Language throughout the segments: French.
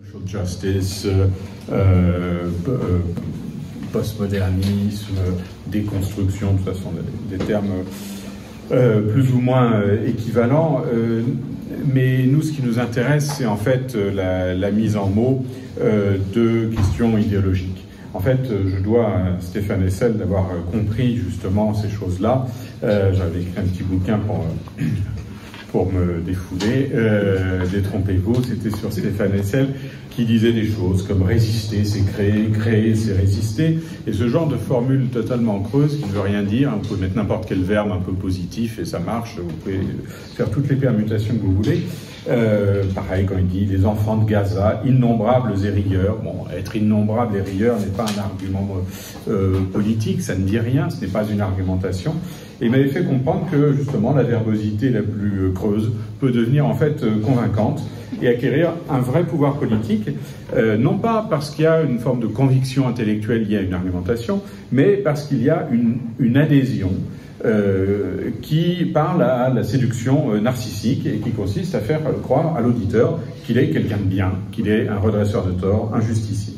Social justice, postmodernisme, déconstruction, de toute façon des termes plus ou moins équivalents. Mais nous, ce qui nous intéresse, c'est en fait la mise en mots de questions idéologiques. En fait, je dois à Stéphane Hessel d'avoir compris justement ces choses-là. J'avais écrit un petit bouquin pour me défouler. Détrompez-vous, c'était sur Stéphane Hessel qui disait des choses comme résister, c'est créer, créer, c'est résister. Et ce genre de formule totalement creuse qui ne veut rien dire. Vous pouvez mettre n'importe quel verbe un peu positif et ça marche. Vous pouvez faire toutes les permutations que vous voulez. Pareil, quand il dit les enfants de Gaza, innombrables et rieurs. Bon, être innombrable et rieur n'est pas un argument politique, ça ne dit rien, ce n'est pas une argumentation. Et il m'avait fait comprendre que justement la verbosité la plus creuse peut devenir en fait convaincante et acquérir un vrai pouvoir politique, non pas parce qu'il y a une forme de conviction intellectuelle liée à une argumentation, mais parce qu'il y a une adhésion qui parle à la séduction narcissique et qui consiste à faire croire à l'auditeur qu'il est quelqu'un de bien, qu'il est un redresseur de tort, un justicier.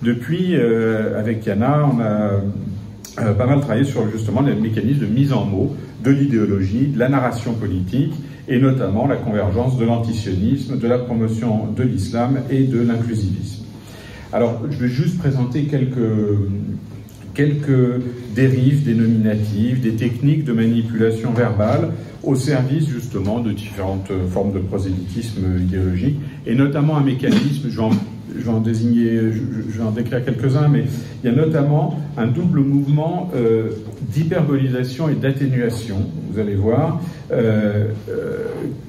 Depuis, avec Yana, on a pas mal travaillé sur justement les mécanismes de mise en mots de l'idéologie, de la narration politique et notamment la convergence de l'antisionisme, de la promotion de l'islam et de l'inclusivisme. Alors, je vais juste présenter quelques dérives dénominatives, des techniques de manipulation verbale au service justement de différentes formes de prosélytisme idéologique et notamment un mécanisme, je vais en décrire quelques-uns, mais il y a notamment un double mouvement d'hyperbolisation et d'atténuation, vous allez voir,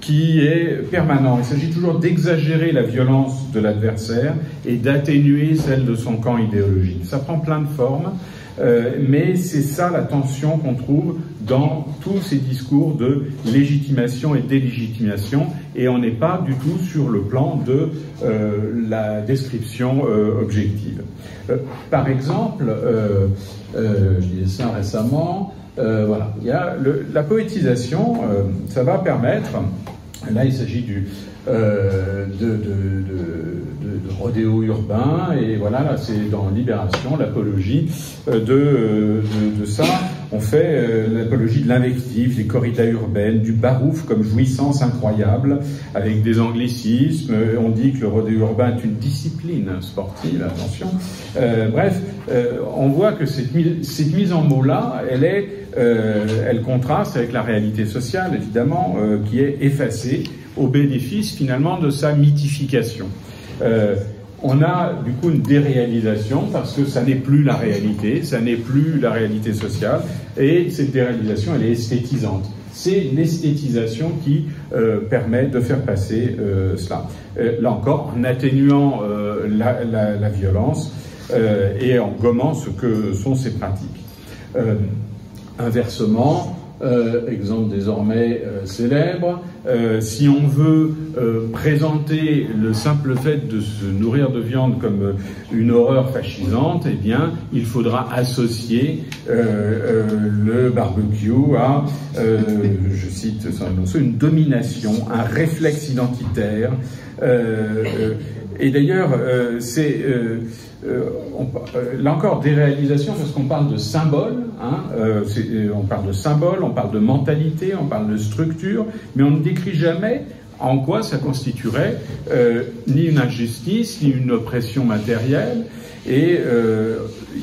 qui est permanent. Il s'agit toujours d'exagérer la violence de l'adversaire et d'atténuer celle de son camp idéologique. Ça prend plein de formes, mais c'est ça la tension qu'on trouve dans tous ces discours de légitimation et délégitimation, et on n'est pas du tout sur le plan de la description objective. Par exemple, je disais ça récemment, voilà, il y a la poétisation, ça va permettre, là il s'agit de rodéo urbain, et voilà, là c'est dans Libération, l'apologie de ça. On fait l'apologie de l'invective, des corridas urbaines, du barouf comme jouissance incroyable, avec des anglicismes. On dit que le rodéo urbain est une discipline sportive, attention. Bref, on voit que cette mise en mots-là, elle contraste avec la réalité sociale, évidemment, qui est effacée au bénéfice, finalement, de sa mythification. On a du coup une déréalisation parce que ça n'est plus la réalité, ça n'est plus la réalité sociale, et cette déréalisation, elle est esthétisante. C'est l'esthétisation qui permet de faire passer cela. Là encore, en atténuant la violence et en gommant ce que sont ces pratiques. Inversement, exemple désormais célèbre, si on veut présenter le simple fait de se nourrir de viande comme une horreur fascisante, eh bien, il faudra associer le barbecue à, je cite une domination, un réflexe identitaire. Et d'ailleurs, là encore, déréalisation, parce qu'on parle de symbole, hein, on parle de symbole, on parle de mentalité, on parle de structure, mais on ne décrit jamais en quoi ça constituerait ni une injustice, ni une oppression matérielle. Et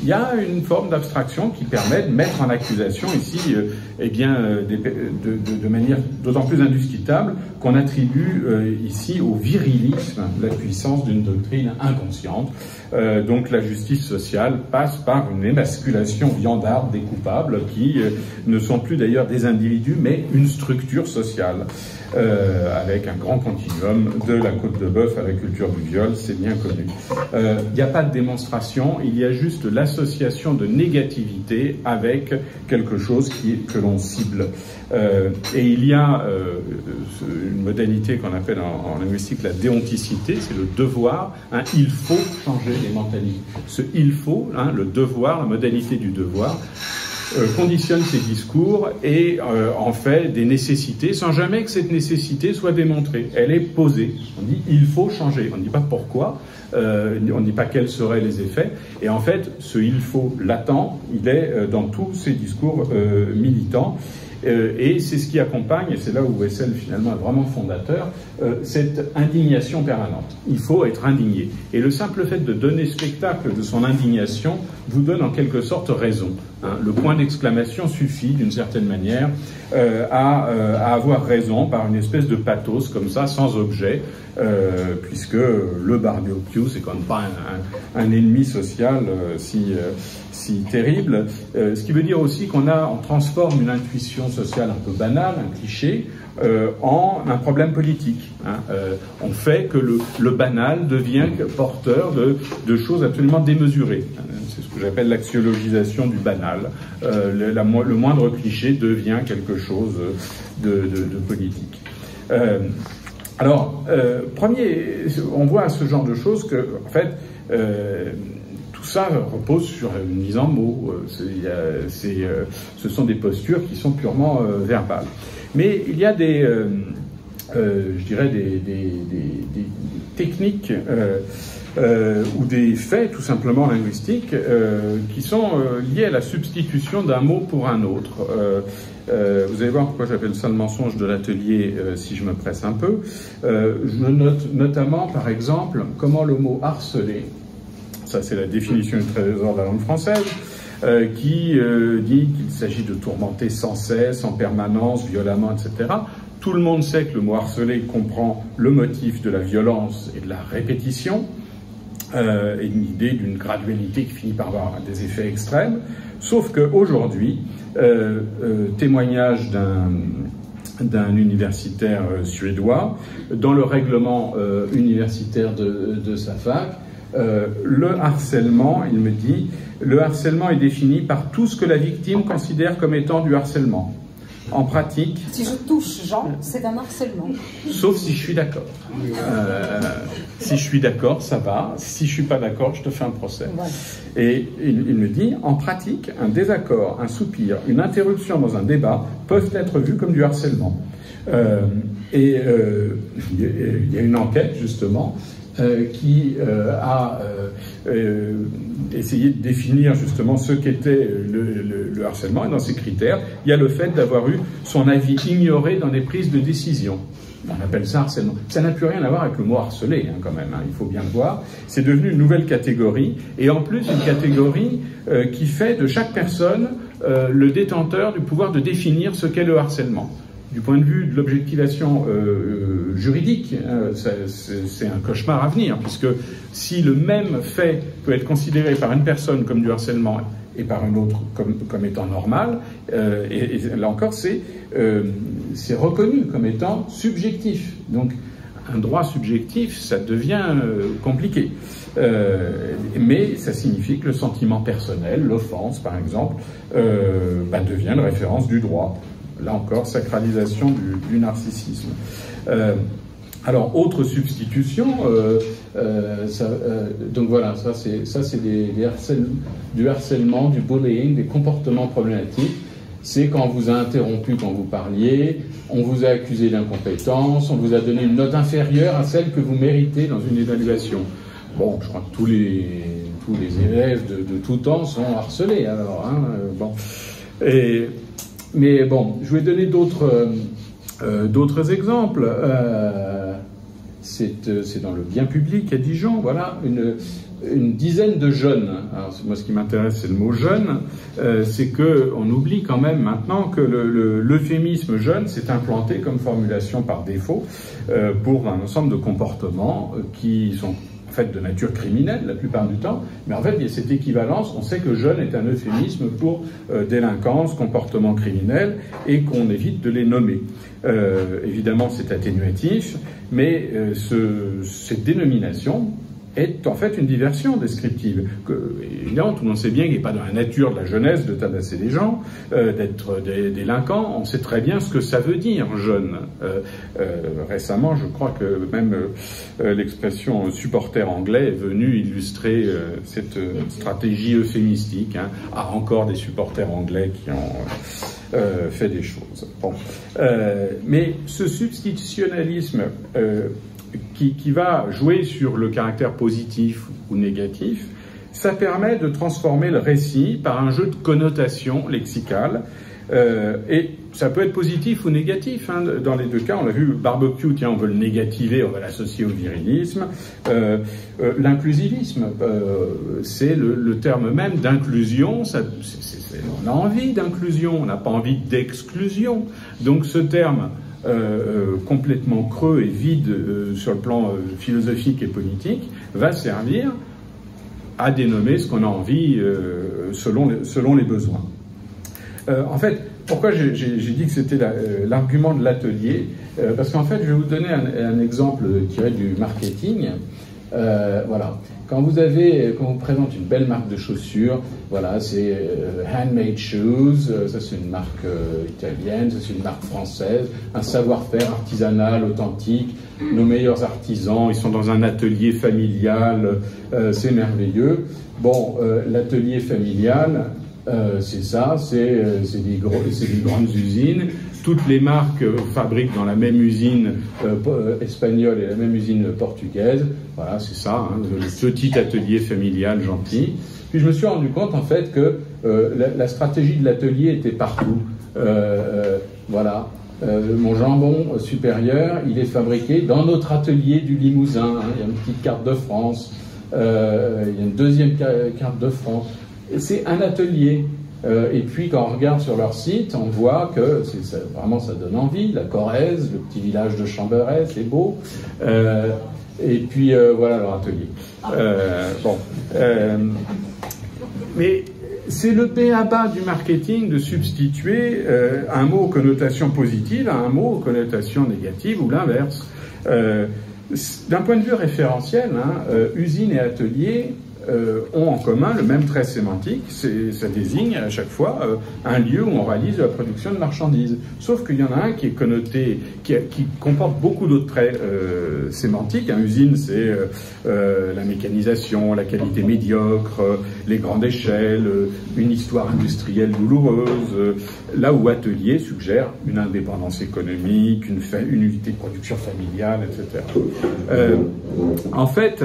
il y a une forme d'abstraction qui permet de mettre en accusation ici, de manière d'autant plus indiscutable qu'on attribue ici au virilisme la puissance d'une doctrine inconsciente. Donc la justice sociale passe par une émasculation viandarde des coupables qui ne sont plus d'ailleurs des individus mais une structure sociale. Avec un grand continuum de la côte de bœuf à la culture du viol, c'est bien connu. Il n'y a pas de démonstration, il y a juste l'association de négativité avec quelque chose que l'on cible. Et il y a une modalité qu'on appelle en linguistique la déonticité, c'est le devoir. Hein, il faut changer les mentalités. Ce il faut, hein, le devoir, la modalité du devoir, conditionne ses discours et en fait des nécessités sans jamais que cette nécessité soit démontrée. Elle est posée. On dit il faut changer. On ne dit pas pourquoi, on ne dit pas quels seraient les effets. Et en fait, ce il faut latent, il est dans tous ces discours militants. Et c'est ce qui accompagne, et c'est là où Wessel finalement est vraiment fondateur, cette indignation permanente. Il faut être indigné. Et le simple fait de donner spectacle de son indignation vous donne en quelque sorte raison. Hein. Le point d'exclamation suffit d'une certaine manière à avoir raison par une espèce de pathos comme ça, sans objet, puisque le Barbecue, c'est quand même pas un ennemi social si terrible. Ce qui veut dire aussi on transforme une intuition sociale un peu banale, un cliché, en un problème politique. Hein. On fait que le banal devient porteur de choses absolument démesurées. C'est ce que j'appelle l'axiologisation du banal. Le moindre cliché devient quelque chose de politique. On voit à ce genre de choses que, en fait, tout ça repose sur une mise en mots. Ce sont des postures qui sont purement verbales. Mais il y a des techniques ou des faits tout simplement linguistiques qui sont liés à la substitution d'un mot pour un autre. Vous allez voir pourquoi j'appelle ça le mensonge de l'atelier si je me presse un peu. Je note notamment, par exemple, comment le mot harceler, ça c'est la définition du Trésor de la langue française, qui dit qu'il s'agit de tourmenter sans cesse, en permanence, violemment, etc. Tout le monde sait que le mot harceler comprend le motif de la violence et de la répétition, et une idée d'une gradualité qui finit par avoir des effets extrêmes. Sauf qu'aujourd'hui, témoignage d'un universitaire suédois, dans le règlement universitaire de sa fac, le harcèlement, il me dit, le harcèlement est défini par tout ce que la victime considère comme étant du harcèlement. En pratique... Si je touche Jean, c'est un harcèlement. Sauf si je suis d'accord. Si je suis d'accord, ça va. Si je suis pas d'accord, je te fais un procès. Voilà. Et il me dit, en pratique, un désaccord, un soupir, une interruption dans un débat peuvent être vus comme du harcèlement. Il y a une enquête, justement, qui a essayé de définir justement ce qu'était le harcèlement. Et dans ces critères, il y a le fait d'avoir eu son avis ignoré dans des prises de décision. On appelle ça harcèlement. Ça n'a plus rien à voir avec le mot harceler, hein, quand même, hein, il faut bien le voir. C'est devenu une nouvelle catégorie, et en plus une catégorie qui fait de chaque personne le détenteur du pouvoir de définir ce qu'est le harcèlement. Du point de vue de l'objectivation juridique, c'est un cauchemar à venir, puisque si le même fait peut être considéré par une personne comme du harcèlement et par une autre comme étant normal, et là encore c'est reconnu comme étant subjectif. Donc un droit subjectif, ça devient compliqué. Mais ça signifie que le sentiment personnel, l'offense par exemple, devient une référence du droit. Là encore, sacralisation du narcissisme. Alors, autre substitution, donc voilà, ça c'est du harcèlement, du bullying, des comportements problématiques. C'est quand on vous a interrompu quand vous parliez, on vous a accusé d'incompétence, on vous a donné une note inférieure à celle que vous méritez dans une évaluation. Bon, je crois que tous les élèves de tout temps sont harcelés, alors, hein, bon. Mais bon, je vais donner d'autres exemples. C'est dans le bien public à Dijon, voilà, une dizaine de jeunes. Alors, moi, ce qui m'intéresse, c'est le mot jeune. C'est qu'on oublie quand même maintenant que l'euphémisme jeune s'est implanté comme formulation par défaut pour un ensemble de comportements qui sont en fait de nature criminelle la plupart du temps, mais en fait il y a cette équivalence. On sait que jeune est un euphémisme pour délinquance, comportement criminel, et qu'on évite de les nommer. Évidemment c'est atténuatif, mais cette dénomination est en fait une diversion descriptive. Évidemment, tout le monde sait bien qu'il n'est pas dans la nature de la jeunesse de tabasser les gens, d'être des délinquants. On sait très bien ce que ça veut dire, jeune. Récemment, je crois que même l'expression supporter anglais est venue illustrer cette stratégie euphémistique. Hein. Ah, encore des supporters anglais qui ont fait des choses. Bon. Mais ce substitutionnalisme qui va jouer sur le caractère positif ou négatif, ça permet de transformer le récit par un jeu de connotations lexicales. Et ça peut être positif ou négatif. Hein. Dans les deux cas, on l'a vu, barbecue, tiens, on veut le négativer, on va l'associer au virilisme. L'inclusivisme, c'est le terme même d'inclusion. On a envie d'inclusion, on n'a pas envie d'exclusion. Donc ce terme complètement creux et vide sur le plan philosophique et politique va servir à dénommer ce qu'on a envie selon les besoins. En fait, pourquoi j'ai dit que c'était l'argument de l'atelier? Parce qu'en fait, je vais vous donner un exemple tiré du marketing. Voilà. Quand on vous présente une belle marque de chaussures, voilà, c'est Handmade Shoes, ça c'est une marque italienne, ça c'est une marque française, un savoir-faire artisanal, authentique, nos meilleurs artisans, ils sont dans un atelier familial, c'est merveilleux. Bon, l'atelier familial, c'est ça, c'est des grandes usines. Toutes les marques fabriquent dans la même usine espagnole et la même usine portugaise. Voilà, c'est ça, hein, le petit atelier familial gentil. Puis je me suis rendu compte en fait que la stratégie de l'atelier était partout. Voilà. Mon jambon supérieur, il est fabriqué dans notre atelier du Limousin. Hein. Il y a une petite carte de France, il y a une deuxième carte de France. C'est un atelier. Et puis quand on regarde sur leur site, on voit que vraiment ça donne envie. La Corrèze, le petit village de Chamberet, c'est beau. Et puis voilà leur atelier. Mais c'est le b.a.-ba du marketing de substituer un mot aux connotations positives à un mot aux connotations négatives ou l'inverse. D'un point de vue référentiel, hein, usine et atelier ont en commun le même trait sémantique, ça désigne à chaque fois un lieu où on réalise la production de marchandises. Sauf qu'il y en a un qui est connoté, qui comporte beaucoup d'autres traits sémantiques. Une usine, c'est la mécanisation, la qualité médiocre, les grandes échelles, une histoire industrielle douloureuse, là où atelier suggère une indépendance économique, une unité de production familiale, etc. En fait,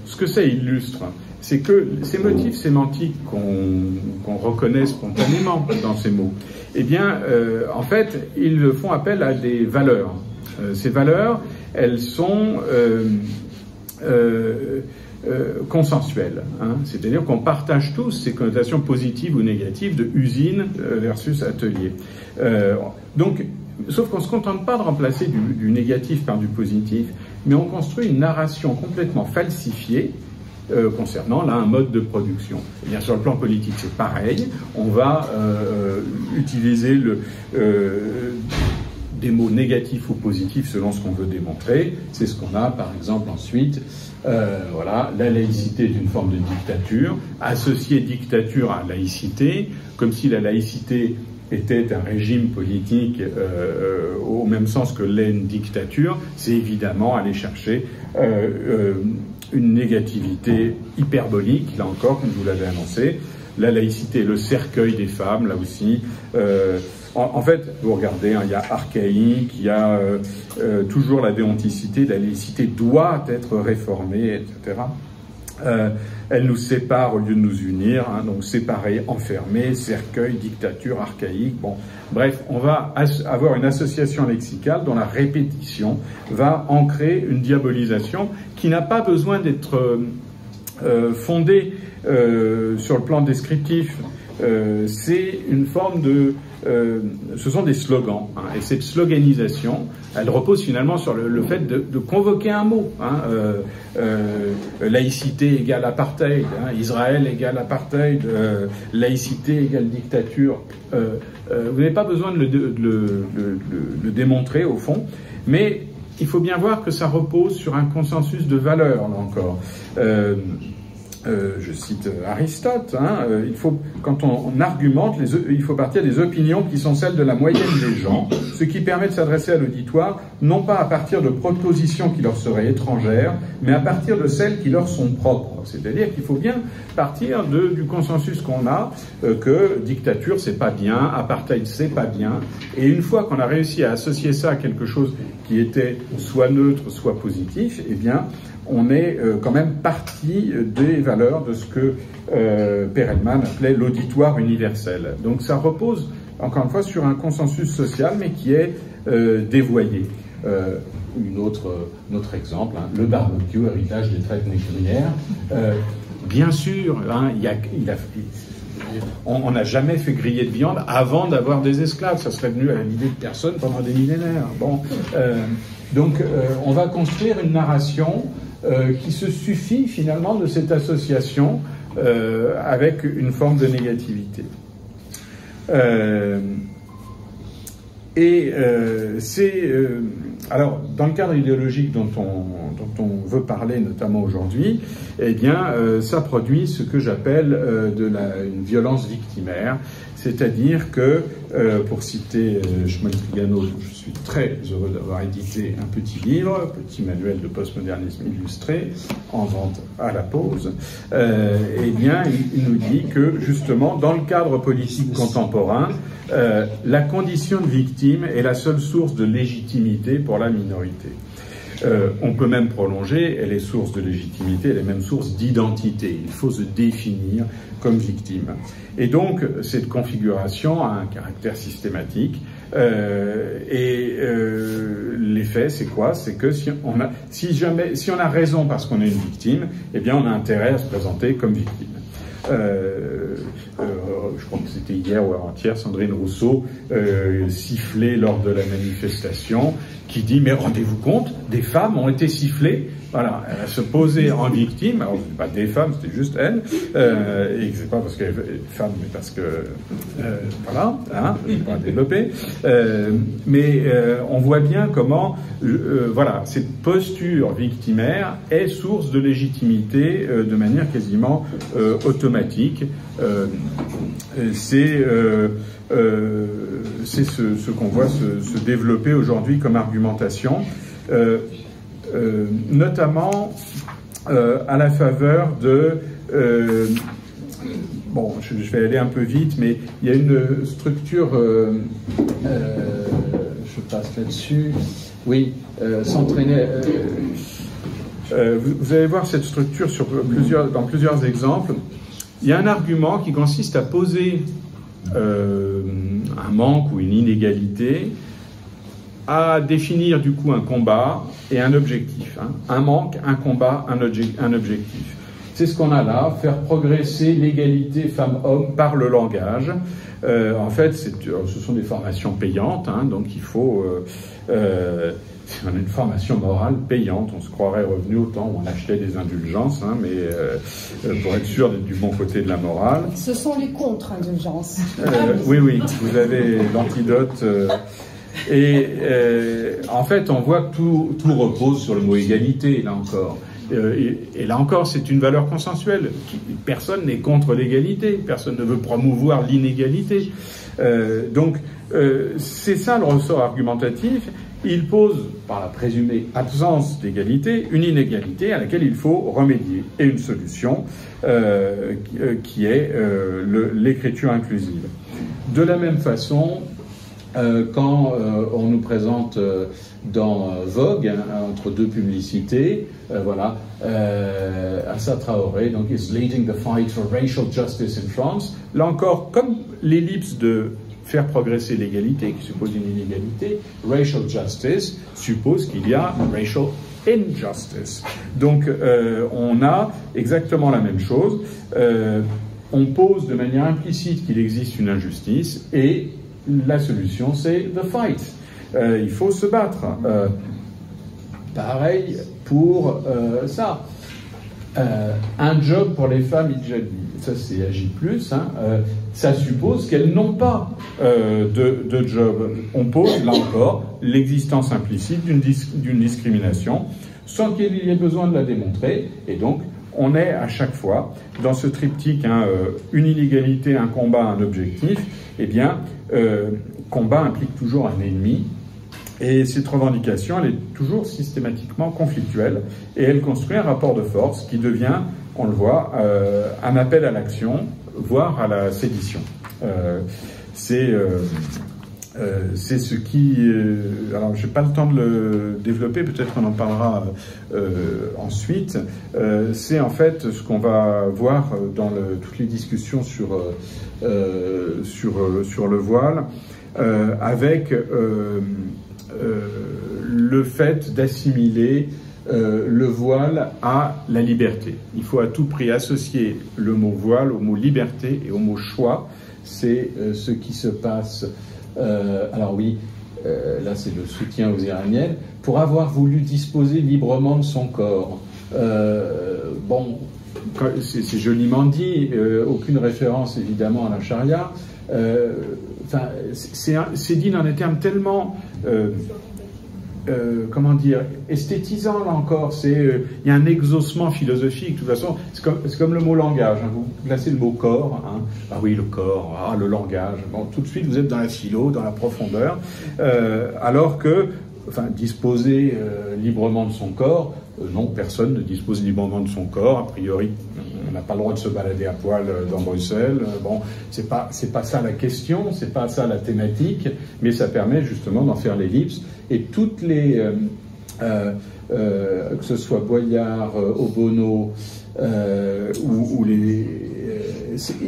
ce que ça illustre, c'est que ces motifs sémantiques qu'on reconnaît spontanément dans ces mots, eh bien, en fait, ils font appel à des valeurs. Ces valeurs, elles sont consensuelles, hein, c'est-à-dire qu'on partage tous ces connotations positives ou négatives de usine versus atelier. Donc, sauf qu'on ne se contente pas de remplacer du négatif par du positif, mais on construit une narration complètement falsifiée concernant là un mode de production. Et bien sur le plan politique, c'est pareil. On va utiliser des mots négatifs ou positifs selon ce qu'on veut démontrer. C'est ce qu'on a, par exemple, ensuite. Voilà, la laïcité est une forme de dictature. Associer dictature à laïcité, comme si la laïcité était un régime politique au même sens que l'est une dictature, c'est évidemment aller chercher une négativité hyperbolique, là encore, comme je vous l'avais annoncé. La laïcité est le cercueil des femmes, là aussi. En fait, vous regardez, hein, il y a archaïque, il y a toujours la déonticité, la laïcité doit être réformée, etc. Elle nous sépare au lieu de nous unir, hein, donc séparés, enfermés, cercueil, dictature, archaïque. Bon, bref, on va avoir une association lexicale dont la répétition va ancrer une diabolisation qui n'a pas besoin d'être fondée sur le plan descriptif. C'est une forme de... ce sont des slogans, hein, et cette sloganisation, elle repose finalement sur le fait de convoquer un mot. Hein, laïcité égale apartheid, hein, Israël égale apartheid, laïcité égale dictature. Vous n'avez pas besoin de le démontrer au fond, mais il faut bien voir que ça repose sur un consensus de valeurs, là encore. Je cite Aristote, quand on argumente, il faut partir des opinions qui sont celles de la moyenne des gens, ce qui permet de s'adresser à l'auditoire, non pas à partir de propositions qui leur seraient étrangères, mais à partir de celles qui leur sont propres. C'est-à-dire qu'il faut bien partir du consensus qu'on a, que dictature c'est pas bien, apartheid c'est pas bien, et une fois qu'on a réussi à associer ça à quelque chose qui était soit neutre, soit positif, eh bien, on est quand même parti des valeurs de ce que Perelman appelait l'auditoire universel. Donc ça repose, encore une fois, sur un consensus social, mais qui est dévoyé. Un autre exemple, le barbecue, héritage des traites négrières. Bien sûr, on n'a jamais fait griller de viande avant d'avoir des esclaves. Ça serait venu à l'idée de personne pendant des millénaires. Bon, donc on va construire une narration qui se suffit finalement de cette association avec une forme de négativité. Alors, dans le cadre idéologique dont on veut parler notamment aujourd'hui, eh bien, ça produit ce que j'appelle une violence victimaire, c'est-à-dire que, pour citer Shmuel Trigano, dont je suis très heureux d'avoir édité un petit livre, petit manuel de postmodernisme illustré, en vente à la pause, eh bien, il nous dit que, justement, dans le cadre politique contemporain, la condition de victime est la seule source de légitimité pour la minorité. On peut même prolonger, elle est source de légitimité, elle est même source d'identité. Il faut se définir comme victime. Et donc, cette configuration a un caractère systématique. L'effet, c'est quoi? C'est que si on a raison parce qu'on est une victime, eh bien, on a intérêt à se présenter comme victime. Je crois que c'était hier ou avant-hier, Sandrine Rousseau sifflait lors de la manifestation, qui dit, mais rendez-vous compte, des femmes ont été sifflées. Voilà, elle a se posé en victime, alors c'était pas des femmes, c'était juste elle, et c'est pas parce qu'elle est femme, mais parce que, voilà, je vais pas développer, mais on voit bien comment, voilà, cette posture victimaire est source de légitimité de manière quasiment automatique. C'est ce qu'on voit se développer aujourd'hui comme argumentation, notamment à la faveur de... bon, je vais aller un peu vite, mais il y a une structure... je passe là-dessus. Oui, s'entraîner... vous allez voir cette structure dans plusieurs exemples. Il y a un argument qui consiste à poser un manque ou une inégalité, à définir du coup un combat et un objectif. Un manque, un combat, un objectif. C'est ce qu'on a là, faire progresser l'égalité femmes-hommes par le langage. En fait, ce sont des formations payantes, donc il faut... on a une formation morale payante, on se croirait revenu au temps où on achetait des indulgences, mais pour être sûr d'être du bon côté de la morale. Ce sont les contre-indulgences. Oui, vous avez l'antidote. En fait, on voit que tout repose sur le mot égalité, là encore. Et là encore, c'est une valeur consensuelle. Personne n'est contre l'égalité, personne ne veut promouvoir l'inégalité. Donc, c'est ça le ressort argumentatif. Il pose, par la présumée absence d'égalité, une inégalité à laquelle il faut remédier, et une solution qui est l'écriture inclusive. De la même façon, quand on nous présente dans Vogue, entre deux publicités, voilà, Assa Traoré, donc, is leading the fight for racial justice in France. Là encore, comme l'ellipse de faire progresser l'égalité, qui suppose une inégalité, racial justice suppose qu'il y a racial injustice. Donc, on a exactement la même chose. On pose de manière implicite qu'il existe une injustice, et la solution, c'est the fight. Il faut se battre. Pareil pour ça. un job pour les femmes hijabi, ça c'est Agi+, hein, ça suppose qu'elles n'ont pas de job. On pose, là encore, l'existence implicite d'une discrimination, sans qu'il y ait besoin de la démontrer, et donc on est à chaque fois dans ce triptyque, hein, une inégalité, un combat, un objectif. Eh bien, combat implique toujours un ennemi, et cette revendication, elle est toujours systématiquement conflictuelle, et elle construit un rapport de force qui devient, on le voit, un appel à l'action, voire à la sédition. C'est ce qui... alors, je n'ai pas le temps de le développer, peut-être qu'on en parlera ensuite. C'est en fait ce qu'on va voir dans toutes les discussions sur le voile, avec le fait d'assimiler le voile à la liberté. Il faut à tout prix associer le mot voile au mot liberté et au mot choix. C'est ce qui se passe... alors oui, là c'est le soutien aux Iraniennes, pour avoir voulu disposer librement de son corps. Bon, c'est joliment dit, aucune référence évidemment à la charia. Enfin, c'est dit dans des termes tellement, comment dire, esthétisants là encore. Il y a un exaucement philosophique. De toute façon, c'est comme le mot langage. Hein. Vous placez le mot corps. Hein. Ah oui, le corps. Ah, le langage. Bon, tout de suite, vous êtes dans la philo, dans la profondeur. Alors que, enfin, disposer librement de son corps. Non, personne ne dispose librement de son corps. A priori, on n'a pas le droit de se balader à poil dans Bruxelles. Bon, c'est pas ça la question, c'est pas ça la thématique, mais ça permet justement d'en faire l'ellipse. Et toutes les, que ce soit Boyard, Obono, ou les,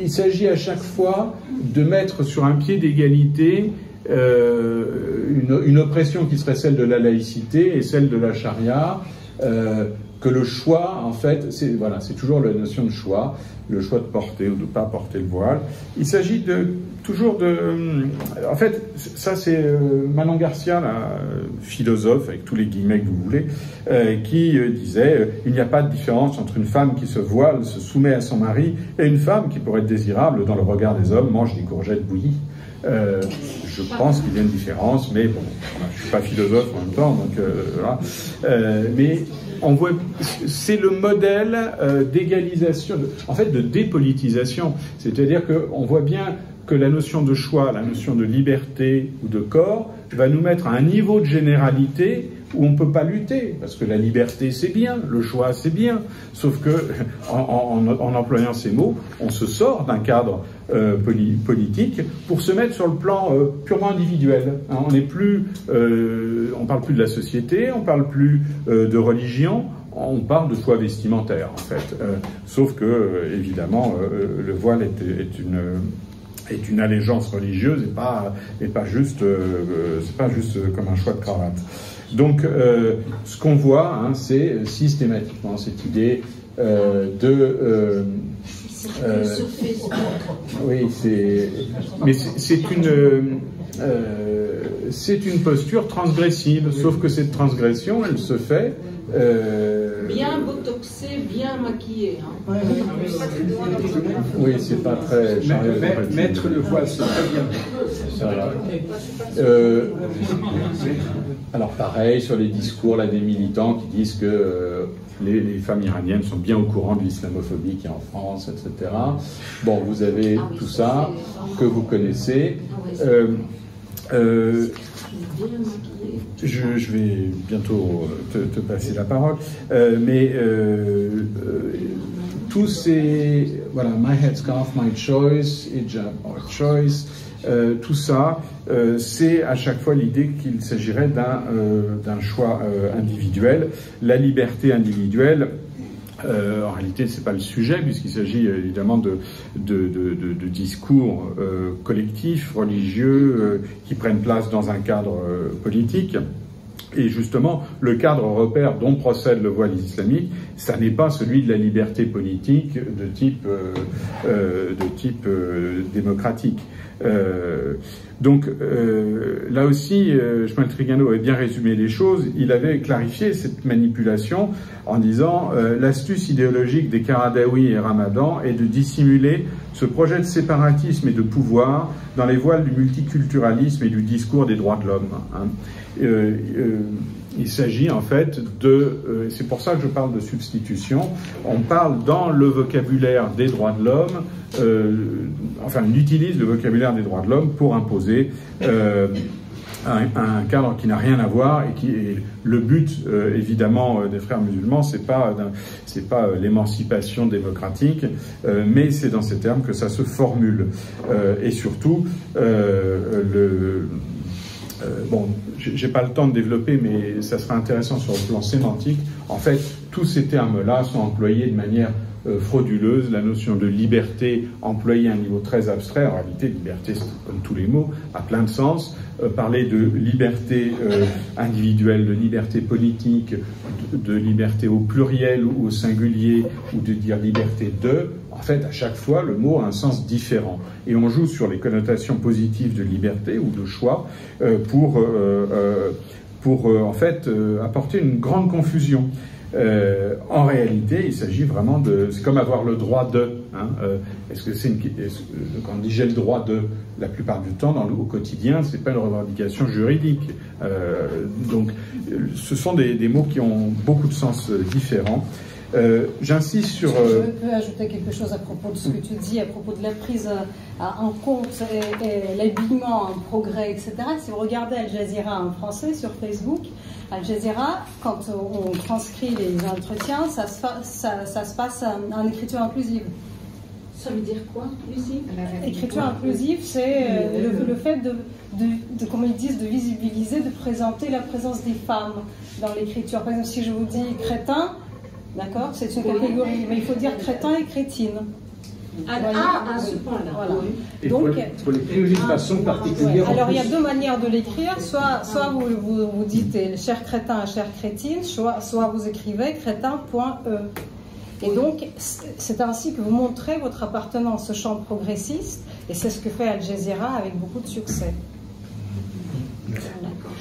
il s'agit à chaque fois de mettre sur un pied d'égalité une oppression qui serait celle de la laïcité et celle de la charia. Que le choix, en fait, c'est toujours la notion de choix, le choix de porter ou de ne pas porter le voile. Il s'agit toujours de... En fait, ça c'est Manon Garcia, la philosophe, avec tous les guillemets que vous voulez, qui disait il n'y a pas de différence entre une femme qui se voile, se soumet à son mari, et une femme qui, pour être désirable dans le regard des hommes, mange des courgettes bouillies. Je pense qu'il y a une différence, mais bon, je suis pas philosophe en même temps, donc voilà. Mais on voit, c'est le modèle d'égalisation, en fait de dépolitisation. C'est-à-dire qu'on voit bien que la notion de choix, la notion de liberté ou de corps va nous mettre à un niveau de généralité où on ne peut pas lutter, parce que la liberté c'est bien, le choix c'est bien, sauf que en employant ces mots, on se sort d'un cadre politique pour se mettre sur le plan purement individuel. Hein, on parle plus de la société, on parle plus de religion, on parle de choix vestimentaire en fait. Sauf que évidemment le voile est une allégeance religieuse et pas juste c'est pas juste comme un choix de cravate. Donc ce qu'on voit, hein, c'est systématiquement cette idée oui, mais c'est une posture transgressive, sauf que cette transgression, elle se fait bien botoxé, bien maquillé. Hein. Oui, c'est pas très... Mettre le voile, c'est très bien. Voilà. Alors pareil, sur les discours là, des militants qui disent que les femmes iraniennes sont bien au courant de l'islamophobie qu'il y a en France, etc. Bon, vous avez tout ça que vous connaissez. Je vais bientôt te passer la parole, mais tous ces... Voilà, my headscarf, my choice, hijab, our choice, tout ça, c'est à chaque fois l'idée qu'il s'agirait d'un choix individuel. La liberté individuelle, en réalité, c'est pas le sujet, puisqu'il s'agit évidemment de discours collectifs, religieux, qui prennent place dans un cadre politique. Et justement, le cadre repère dont procède le voile islamique, ça n'est pas celui de la liberté politique de type démocratique. Donc là aussi, Shmuel Trigano avait bien résumé les choses. Il avait clarifié cette manipulation en disant l'astuce idéologique des Qaradawi et Ramadan est de dissimuler ce projet de séparatisme et de pouvoir dans les voiles du multiculturalisme et du discours des droits de l'homme. Hein. Il s'agit en fait de, c'est pour ça que je parle de substitution, on parle dans le vocabulaire des droits de l'homme, enfin on utilise le vocabulaire des droits de l'homme pour imposer un cadre qui n'a rien à voir et qui est le but évidemment des frères musulmans, c'est pas l'émancipation démocratique, mais c'est dans ces termes que ça se formule et surtout bon, j'ai pas le temps de développer, mais ça sera intéressant sur le plan sémantique. En fait, tous ces termes-là sont employés de manière frauduleuse. La notion de liberté employée à un niveau très abstrait, en réalité, liberté, comme tous les mots, a plein de sens. Parler de liberté individuelle, de liberté politique, de liberté au pluriel ou au singulier, ou de dire liberté de, en fait, à chaque fois, le mot a un sens différent. Et on joue sur les connotations positives de liberté ou de choix pour en fait, apporter une grande confusion. En réalité, il s'agit vraiment de... C'est comme avoir le droit de. Hein, est-ce que c'est quand on dit j'ai le droit de, la plupart du temps, au quotidien, c'est pas une revendication juridique. Donc, ce sont des mots qui ont beaucoup de sens différents. J'insiste sur... Je peux ajouter quelque chose à propos de ce que tu dis, à propos de la prise en compte et l'habillement en progrès, etc. Si vous regardez Al Jazeera en français sur Facebook, Al Jazeera, quand on transcrit les entretiens, ça se passe en écriture inclusive. Ça veut dire quoi, inclusive? Écriture inclusive, c'est le fait de, comme ils disent, de visibiliser, de présenter la présence des femmes dans l'écriture. Par exemple, si je vous dis crétin, d'accord, c'est une catégorie, mais il faut dire crétin et crétine. À ce point-là. Voilà. Et donc, pour l'écrire d'une façon particulière. Alors il y a deux manières de l'écrire, soit vous dites cher crétin, chère crétine, soit vous écrivez crétin.e. Et donc c'est ainsi que vous montrez votre appartenance au champ progressiste, et c'est ce que fait Al Jazeera avec beaucoup de succès.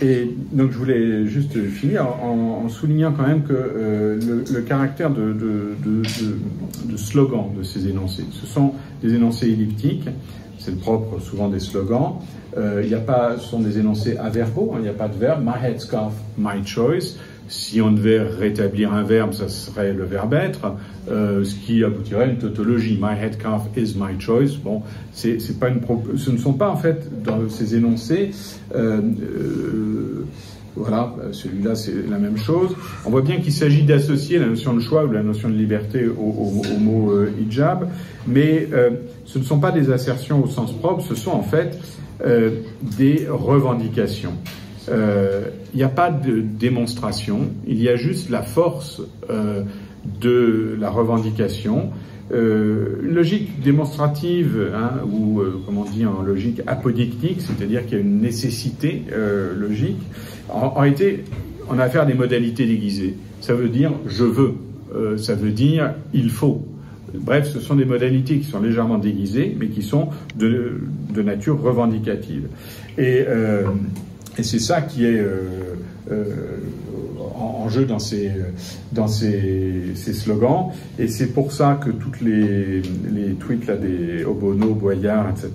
Et donc je voulais juste finir en soulignant quand même que le caractère de slogan de ces énoncés, ce sont des énoncés elliptiques, c'est le propre souvent des slogans. Ce sont des énoncés averbaux, il n'y a pas de verbe. My headscarf, my choice. Si on devait rétablir un verbe, ça serait le verbe être, ce qui aboutirait à une tautologie. My headscarf is my choice. Bon, ce ne sont pas en fait dans ces énoncés. Voilà, celui-là c'est la même chose. On voit bien qu'il s'agit d'associer la notion de choix ou la notion de liberté au mot hijab, mais ce ne sont pas des assertions au sens propre, ce sont en fait des revendications. Il n'y a pas de démonstration, il y a juste la force de la revendication. Une logique démonstrative, hein, ou comme on dit en logique apodictique, c'est-à-dire qu'il y a une nécessité logique. En réalité, on a affaire à des modalités déguisées. Ça veut dire je veux, ça veut dire il faut. Bref, ce sont des modalités qui sont légèrement déguisées, mais qui sont de nature revendicative. Et c'est ça qui est en jeu dans ces slogans. Et c'est pour ça que toutes les tweets là, des Obono, Boyard, etc.,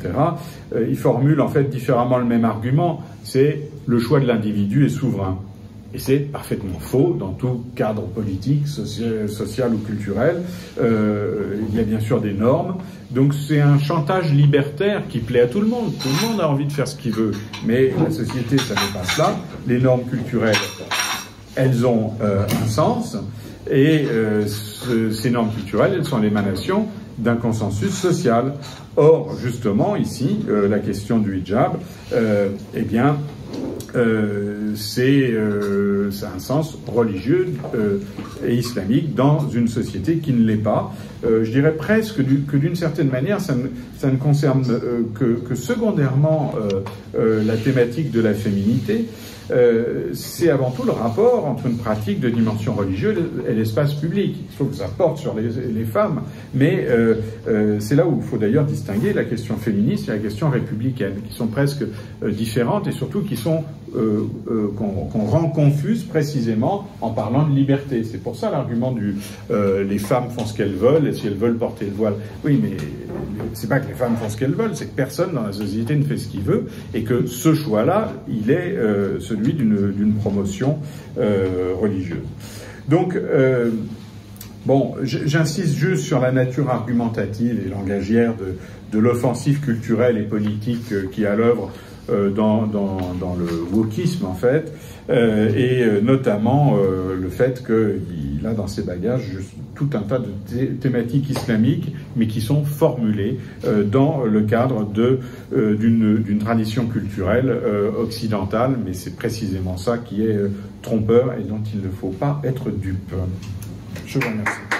ils formulent en fait différemment le même argument. C'est le choix de l'individu est souverain. Et c'est parfaitement faux dans tout cadre politique, social ou culturel. Il y a bien sûr des normes. Donc c'est un chantage libertaire qui plaît à tout le monde. Tout le monde a envie de faire ce qu'il veut. Mais la société, ça n'est pas cela. Les normes culturelles, elles ont un sens. Et ces normes culturelles, elles sont l'émanation d'un consensus social. Or, justement, ici, la question du hijab, eh bien, c'est un sens religieux et islamique dans une société qui ne l'est pas. Je dirais presque que d'une certaine manière, ça ne concerne que secondairement la thématique de la féminité. c'est avant tout le rapport entre une pratique de dimension religieuse et l'espace public. Il faut que ça porte sur les femmes, mais c'est là où il faut d'ailleurs distinguer la question féministe et la question républicaine, qui sont presque différentes et surtout qui sont qu'on rend confuses précisément en parlant de liberté. C'est pour ça l'argument du les femmes font ce qu'elles veulent et si elles veulent porter le voile. Oui, mais c'est pas que les femmes font ce qu'elles veulent, c'est que personne dans la société ne fait ce qu'il veut et que ce choix-là, il est celui d'une promotion religieuse. Donc, bon, j'insiste juste sur la nature argumentative et langagière de l'offensive culturelle et politique qui est à l'œuvre dans le wokisme, en fait, et notamment le fait qu'il a dans ses bagages tout un tas de thématiques islamiques, mais qui sont formulées dans le cadre d'une tradition culturelle occidentale, mais c'est précisément ça qui est trompeur et dont il ne faut pas être dupe. Je vous remercie.